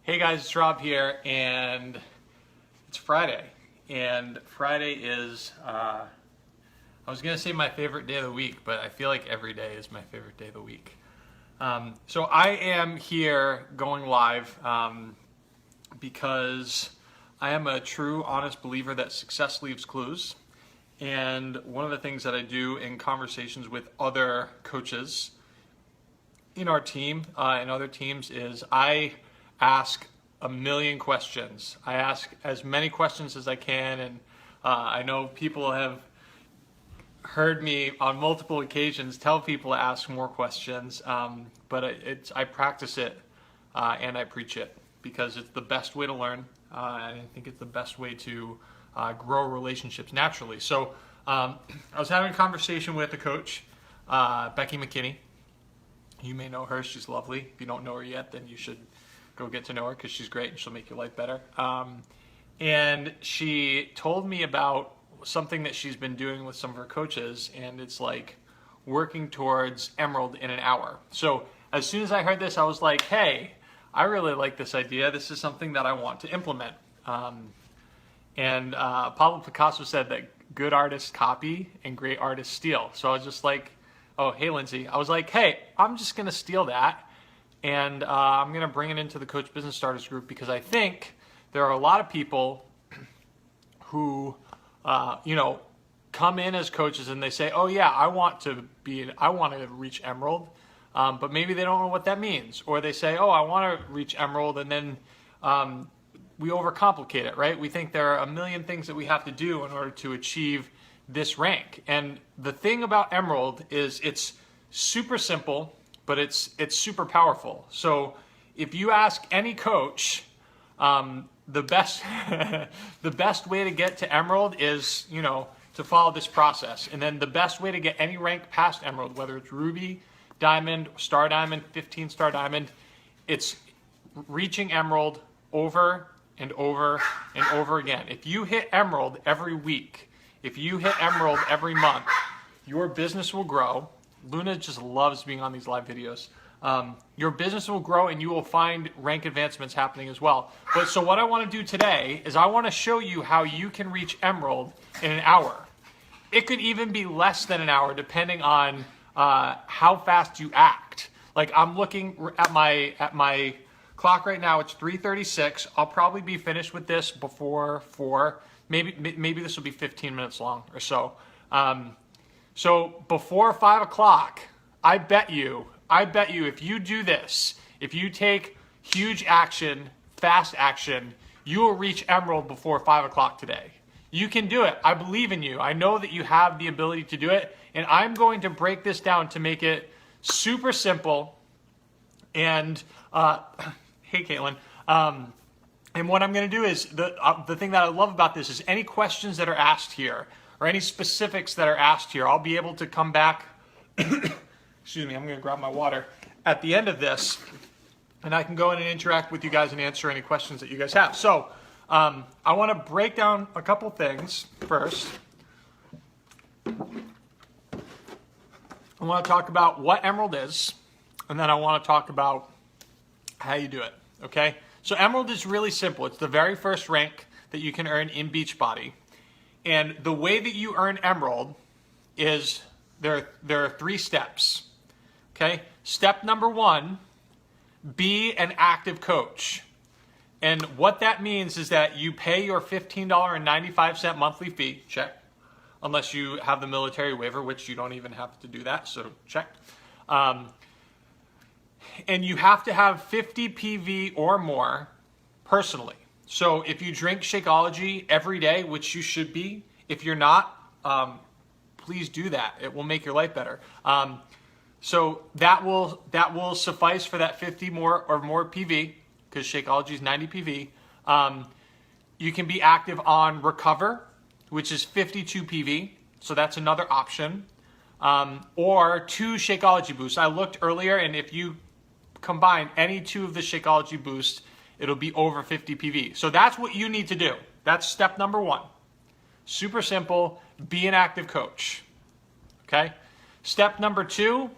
Hey guys, it's Rob here, and it's Friday. And Friday is, I was going to say my favorite day of the week, but I feel like every day is my favorite day of the week. So I am here going live because I am a true, honest believer that success leaves clues. And one of the things that I do in conversations with other coaches in our team and other teams is I ask a million questions. I ask as many questions as I can, and I know people have heard me on multiple occasions tell people to ask more questions, but I practice it and I preach it because it's the best way to learn, and I think it's the best way to grow relationships naturally. So I was having a conversation with a coach, Becky McKinney. You may know her. She's lovely. If you don't know her yet, then you should go get to know her because she's great and she'll make your life better. And she told me about something that she's been doing with some of her coaches, and it's like working towards Emerald in an hour. So as soon as I heard this, I was like, hey, I really like this idea. This is something that I want to implement. And Pablo Picasso said that good artists copy and great artists steal. So I was just like, oh, hey, Lindsay. I was like, hey, I'm just going to steal that, and I'm going to bring it into the Coach Business Starters group because I think there are a lot of people who, come in as coaches and they say, oh, yeah, I want to reach Emerald, but maybe they don't know what that means. Or they say, oh, I want to reach Emerald, and then we overcomplicate it, right? We think there are a million things that we have to do in order to achieve this rank. And the thing about Emerald is it's super simple, but it's super powerful. So if you ask any coach, the best the best way to get to Emerald is to follow this process. And then the best way to get any rank past Emerald, whether it's Ruby, Diamond, Star Diamond, 15-star Diamond, it's reaching Emerald over and over and over again. If you hit Emerald every week, if you hit Emerald every month, your business will grow. Luna just loves being on these live videos. Your business will grow and you will find rank advancements happening as well. But so what I want to do today is I want to show you how you can reach Emerald in an hour. It could even be less than an hour depending on how fast you act. Like I'm looking at my clock right now. It's 3:36. I'll probably be finished with this before 4. Maybe this will be 15 minutes long or so. So before 5 o'clock, I bet you if you do this, if you take huge action, fast action, you will reach Emerald before 5 o'clock today. You can do it. I believe in you. I know that you have the ability to do it, and I'm going to break this down to make it super simple. And hey, Caitlin. And what I'm going to do is, the thing that I love about this is any questions that are asked here, or any specifics that are asked here, I'll be able to come back, excuse me, I'm going to grab my water, at the end of this, and I can go in and interact with you guys and answer any questions that you guys have. So I want to break down a couple things first. I want to talk about what Emerald is, and then I want to talk about how you do it, okay? So Emerald is really simple. It's the very first rank that you can earn in Beachbody. And the way that you earn Emerald is there are 3 steps. Okay? Step number 1, be an active coach. And what that means is that you pay your $15.95 monthly fee, check, unless you have the military waiver, which you don't even have to do that, so check. And you have to have 50 PV or more personally. So if you drink Shakeology every day, which you should be, if you're not, please do that. It will make your life better. So that will suffice for that 50 more PV, because Shakeology is 90 PV. You can be active on Recover, which is 52 PV. So that's another option. Or 2 Shakeology boosts. I looked earlier, and if you combine any 2 of the Shakeology boosts, it'll be over 50 PV. So that's what you need to do. That's step number 1. Super simple. Be an active coach. Okay? Step number 2,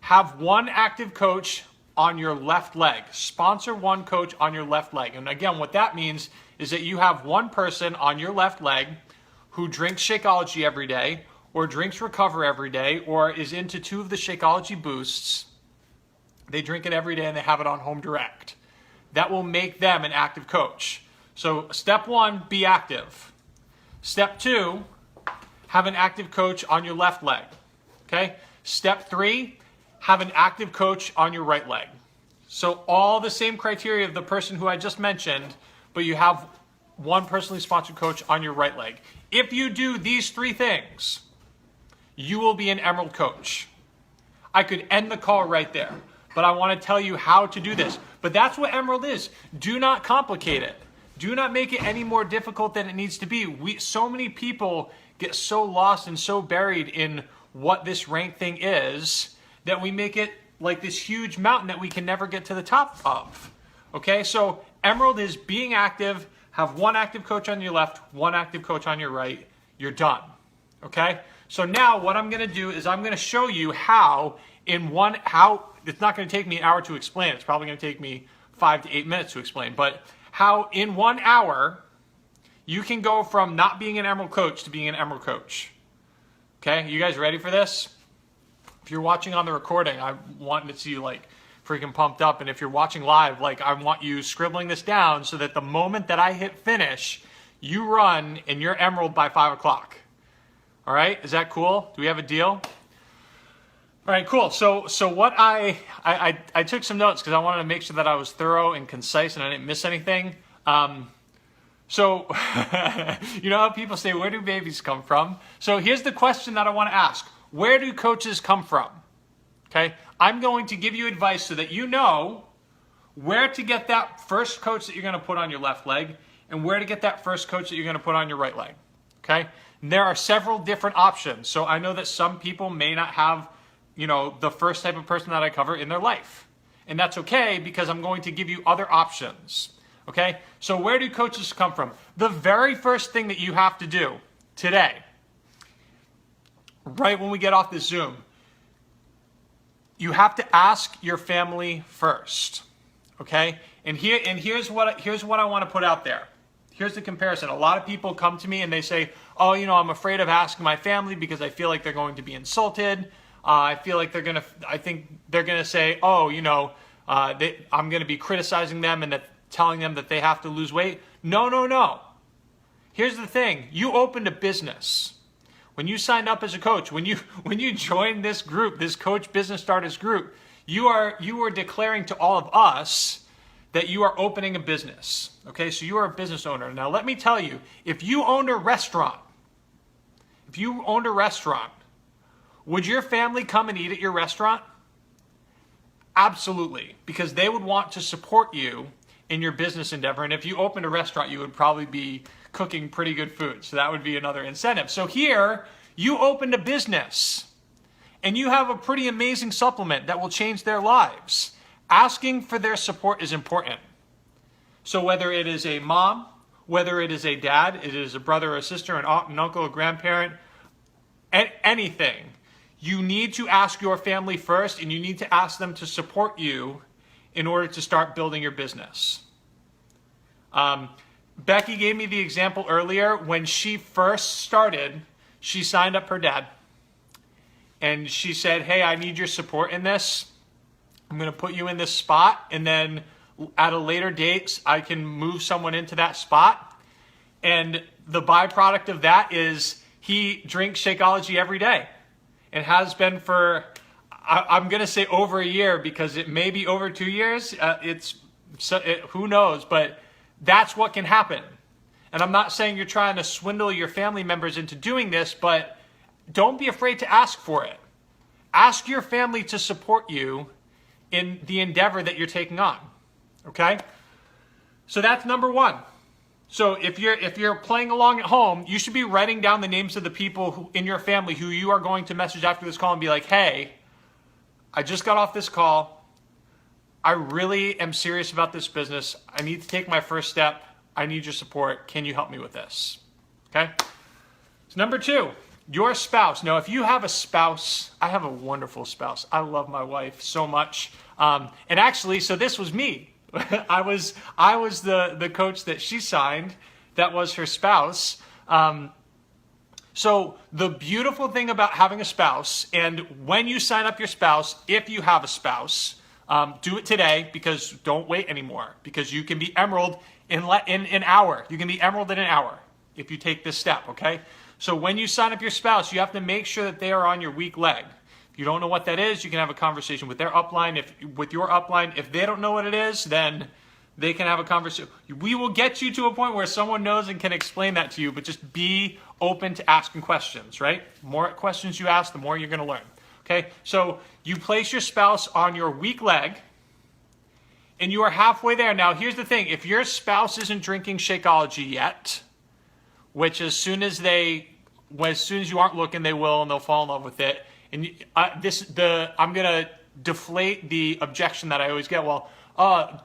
have one active coach on your left leg. Sponsor one coach on your left leg. And again, what that means is that you have one person on your left leg who drinks Shakeology every day, or drinks Recover every day, or is into 2 of the Shakeology boosts. They drink it every day and they have it on Home Direct. That will make them an active coach. So step 1, be active. Step 2, have an active coach on your left leg. Okay? Step 3, have an active coach on your right leg. So all the same criteria of the person who I just mentioned, but you have one personally sponsored coach on your right leg. If you do these 3 things, you will be an Emerald coach. I could end the call right there, but I want to tell you how to do this. But that's what Emerald is. Do not complicate it. Do not make it any more difficult than it needs to be. So many people get so lost and so buried in what this rank thing is that we make it like this huge mountain that we can never get to the top of. Okay, so Emerald is being active, have one active coach on your left, one active coach on your right, you're done. Okay, so now what I'm going to do is I'm going to show you how it's not going to take me an hour to explain. It's probably going to take me 5 to 8 minutes to explain. But how in 1 hour you can go from not being an Emerald coach to being an Emerald coach. Okay, you guys ready for this? If you're watching on the recording, I want to see you like freaking pumped up. And if you're watching live, like I want you scribbling this down so that the moment that I hit finish, you run and you're Emerald by 5 o'clock. All right, is that cool? Do we have a deal? All right, cool. So what I took some notes because I wanted to make sure that I was thorough and concise and I didn't miss anything. So you know how people say, where do babies come from? So here's the question that I want to ask. Where do coaches come from? Okay, I'm going to give you advice so that you know where to get that first coach that you're going to put on your left leg and where to get that first coach that you're going to put on your right leg. Okay, and there are several different options. So I know that some people may not have the first type of person that I cover in their life. And that's okay because I'm going to give you other options. Okay? So where do coaches come from? The very first thing that you have to do today, right when we get off this Zoom, you have to ask your family first. Okay? And here's what I want to put out there. Here's the comparison. A lot of people come to me and they say, oh, I'm afraid of asking my family because I feel like they're going to be insulted. I feel like I think they're going to say, oh, I'm going to be criticizing them and telling them that they have to lose weight. No. Here's the thing. You opened a business. When you signed up as a coach, when you joined this group, this Coach Business Starters group, you are declaring to all of us that you are opening a business. Okay, so you are a business owner. Now let me tell you, if you owned a restaurant, would your family come and eat at your restaurant? Absolutely, because they would want to support you in your business endeavor. And if you opened a restaurant, you would probably be cooking pretty good food. So that would be another incentive. So here, you opened a business and you have a pretty amazing supplement that will change their lives. Asking for their support is important. So whether it is a mom, whether it is a dad, it is a brother or a sister, an aunt, an uncle, a grandparent, anything, you need to ask your family first and you need to ask them to support you in order to start building your business. Becky gave me the example earlier. When she first started, she signed up her dad. And she said, hey, I need your support in this. I'm going to put you in this spot. And then at a later date, I can move someone into that spot. And the byproduct of that is he drinks Shakeology every day. And has been for, I'm going to say over a year because it may be over 2 years. Who knows? But that's what can happen. And I'm not saying you're trying to swindle your family members into doing this, but don't be afraid to ask for it. Ask your family to support you in the endeavor that you're taking on. Okay? So that's number 1. So if you're playing along at home, you should be writing down the names of the people in your family who you are going to message after this call and be like, hey, I just got off this call. I really am serious about this business. I need to take my first step. I need your support. Can you help me with this? Okay? So number 2, Your spouse. Now, if you have a spouse, I have a wonderful spouse. I love my wife so much. And actually, so this was me. I was the coach that she signed. That was her spouse. So the beautiful thing about having a spouse, and when you sign up your spouse, if you have a spouse, do it today, because don't wait anymore, because you can be Emerald in an hour. You can be Emerald in an hour if you take this step, okay? So when you sign up your spouse, you have to make sure that they are on your weak leg. If you don't know what that is, you can have a conversation with their upline. With your upline, if they don't know what it is, then they can have a conversation. We will get you to a point where someone knows and can explain that to you, but just be open to asking questions, right? The more questions you ask, the more you're going to learn. Okay, so you place your spouse on your weak leg, and you are halfway there. Now, here's the thing. If your spouse isn't drinking Shakeology yet, which as soon as you aren't looking, they will, and they'll fall in love with it. And I'm going to deflate the objection that I always get. Well,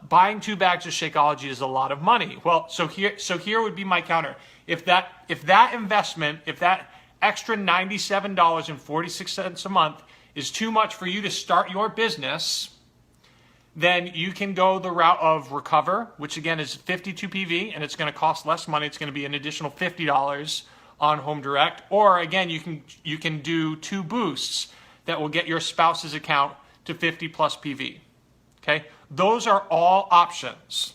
buying 2 bags of Shakeology is a lot of money. Well, so here would be my counter. If that investment, if that extra $97.46 a month is too much for you to start your business, then you can go the route of Recover, which again is 52 PV, and it's going to cost less money. It's going to be an additional $50 on Home Direct. Or again, you can do 2 boosts that will get your spouse's account to 50 plus PV. Okay, those are all options.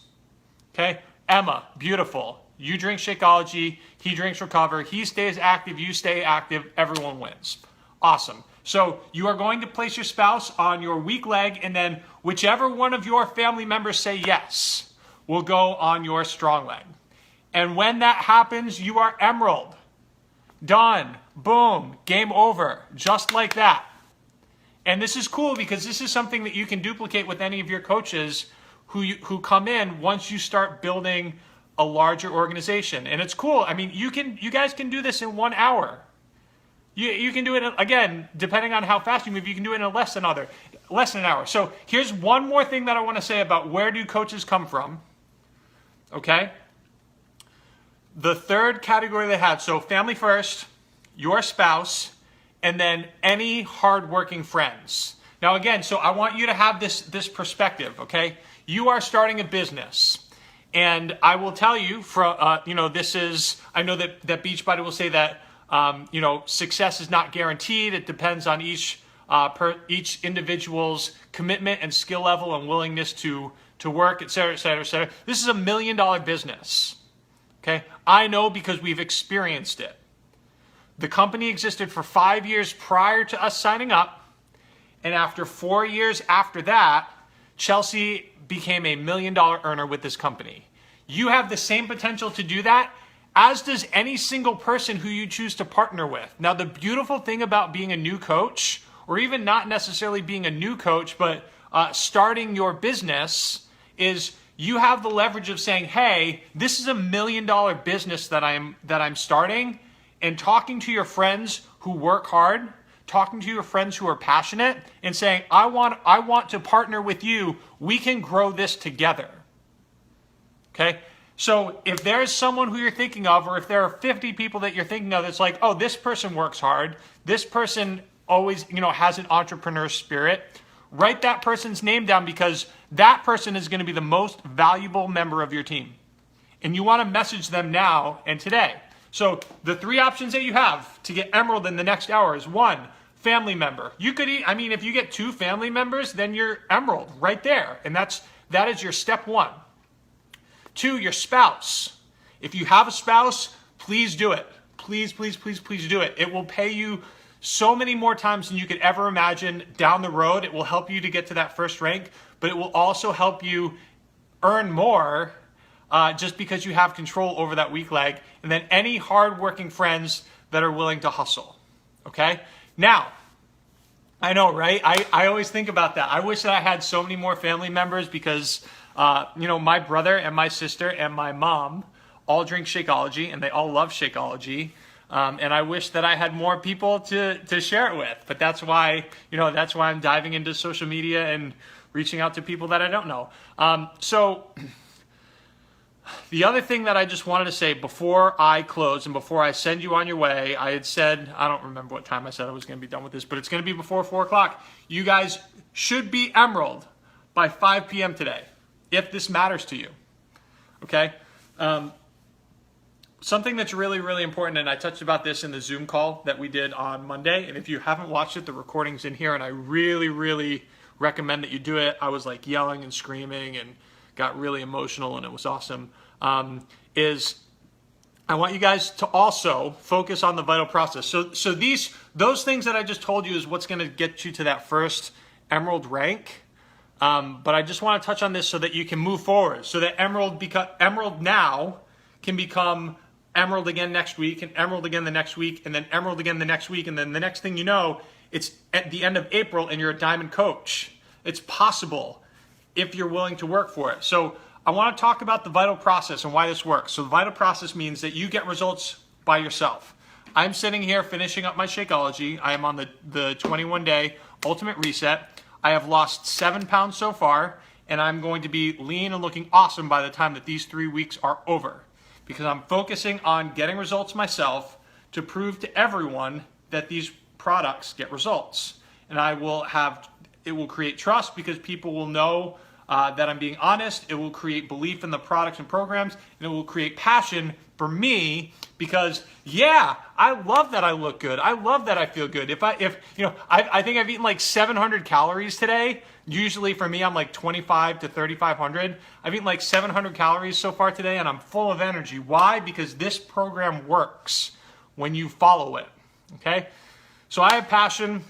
Okay, Emma, beautiful. You drink Shakeology, he drinks Recover, he stays active, you stay active, everyone wins. Awesome. So you are going to place your spouse on your weak leg, and then whichever one of your family members say yes will go on your strong leg. And when that happens, you are Emerald. Done. Boom. Game over. Just like that. And this is cool because this is something that you can duplicate with any of your coaches who come in once you start building a larger organization. And it's cool. I mean, you guys can do this in 1 hour. You can do it, again, depending on how fast you move, you can do it in less than an hour. So here's one more thing that I want to say about where do coaches come from. Okay? The third category they had, so family first, your spouse, and then any hardworking friends. Now again, so I want you to have this perspective, okay? You are starting a business. And I will tell you, I know that Beachbody will say that, success is not guaranteed. It depends on each individual's commitment and skill level and willingness to work, et cetera, et cetera, et cetera. This is a $1 million business. Okay, I know because we've experienced it. The company existed for 5 years prior to us signing up, and after 4 years after that, Chelsea became a $1 million earner with this company. You have the same potential to do that, as does any single person who you choose to partner with. Now, the beautiful thing about being a new coach, or even not necessarily being a new coach, but starting your business, is you have the leverage of saying, hey, this is a $1 million business that I'm starting, and talking to your friends who work hard, talking to your friends who are passionate, and saying, I want to partner with you. We can grow this together. Okay? So if there's someone who you're thinking of, or if there are 50 people that you're thinking of that's like, oh, this person works hard, this person always, has an entrepreneur spirit, write that person's name down, because that person is going to be the most valuable member of your team. And you want to message them now and today. So the 3 options that you have to get Emerald in the next hour is 1, family member. You could, if you get 2 family members, then you're Emerald right there. And that is your step 1. 2, your spouse. If you have a spouse, please do it. Please, please, please, please do it. It will pay you so many more times than you could ever imagine down the road. It will help you to get to that first rank, but it will also help you earn more just because you have control over that weak leg. And then any hardworking friends that are willing to hustle. Okay? Now, I know, right? I always think about that. I wish that I had so many more family members because my brother and my sister and my mom all drink Shakeology, and they all love Shakeology. And I wish that I had more people to share it with. But that's why I'm diving into social media and reaching out to people that I don't know. So The other thing that I just wanted to say before I close and before I send you on your way, I had said, I don't remember what time I said I was going to be done with this, but it's going to be before 4 o'clock. You guys should be Emerald by 5 p.m. today, if this matters to you. Okay? Something that's really, really important, and I touched about this in the Zoom call that we did on Monday, and if you haven't watched it, the recording's in here, and I really, really recommend that you do it. I was like yelling and screaming and got really emotional, and it was awesome. Is I want you guys to also focus on the vital process. So those things that I just told you is what's going to get you to that first Emerald rank. But I just want to touch on this so that you can move forward, so that Emerald now can become Emerald again next week, and Emerald again the next week, and then Emerald again the next week, and then the next thing you know, it's at the end of April and you're a Diamond Coach. It's possible if you're willing to work for it. So I want to talk about the vital process and why this works. So the vital process means that you get results by yourself. I'm sitting here finishing up my Shakeology. I am on the 21-day ultimate reset. I have lost 7 pounds so far, and I'm going to be lean and looking awesome by the time that these 3 weeks are over, because I'm focusing on getting results myself to prove to everyone that these products get results. And it will create trust because people will know that I'm being honest. It will create belief in the products and programs, and it will create passion for me because, yeah, I love that I look good. I love that I feel good. I think I've eaten like 700 calories today. Usually for me, I'm like 25 to 3,500. I've eaten like 700 calories so far today, and I'm full of energy. Why? Because this program works when you follow it, okay? So I have passion,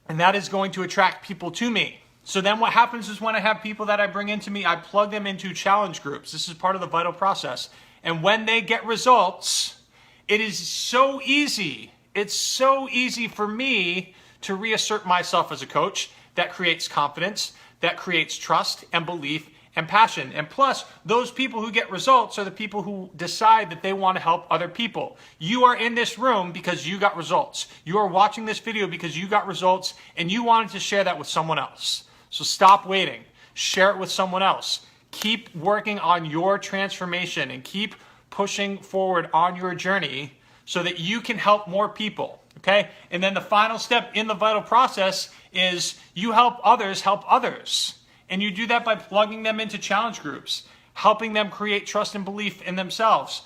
and that is going to attract people to me. So then what happens is when I have people that I bring into me, I plug them into challenge groups. This is part of the vital process. And when they get results, it is so easy. It's so easy for me to reassert myself as a coach. That creates confidence, that creates trust and belief and passion. And plus, those people who get results are the people who decide that they want to help other people. You are in this room because you got results. You are watching this video because you got results and you wanted to share that with someone else. So stop waiting. Share it with someone else. Keep working on your transformation and keep pushing forward on your journey so that you can help more people. Okay? And then the final step in the vital process is you help others. And you do that by plugging them into challenge groups, helping them create trust and belief in themselves,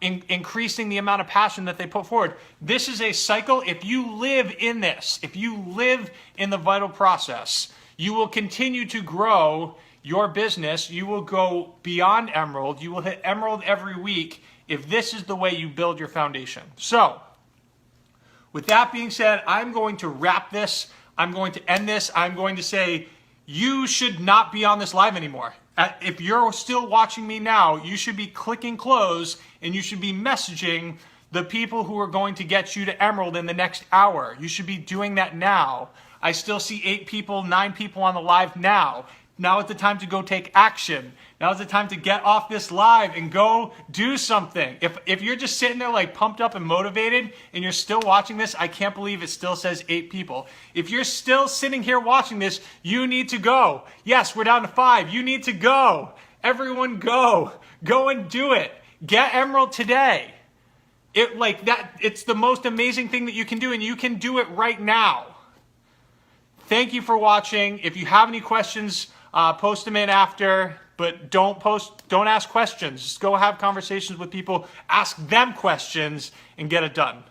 increasing the amount of passion that they put forward. This is a cycle. If you live in this, if you live in the vital process, you will continue to grow your business. You will go beyond Emerald. You will hit Emerald every week if this is the way you build your foundation. So, with that being said, I'm going to wrap this. I'm going to end this. I'm going to say you should not be on this live anymore. If you're still watching me now, you should be clicking close and you should be messaging the people who are going to get you to Emerald in the next hour. You should be doing that now. I still see 8 people, 9 people on the live now. Now is the time to go take action. Now is the time to get off this live and go do something. If you're just sitting there like pumped up and motivated and you're still watching this, I can't believe it still says 8 people. If you're still sitting here watching this, you need to go. Yes, we're down to 5. You need to go. Everyone go. Go and do it. Get Emerald today. It's the most amazing thing that you can do, and you can do it right now. Thank you for watching. If you have any questions, post them in after, but don't ask questions. Just go have conversations with people, ask them questions, and get it done.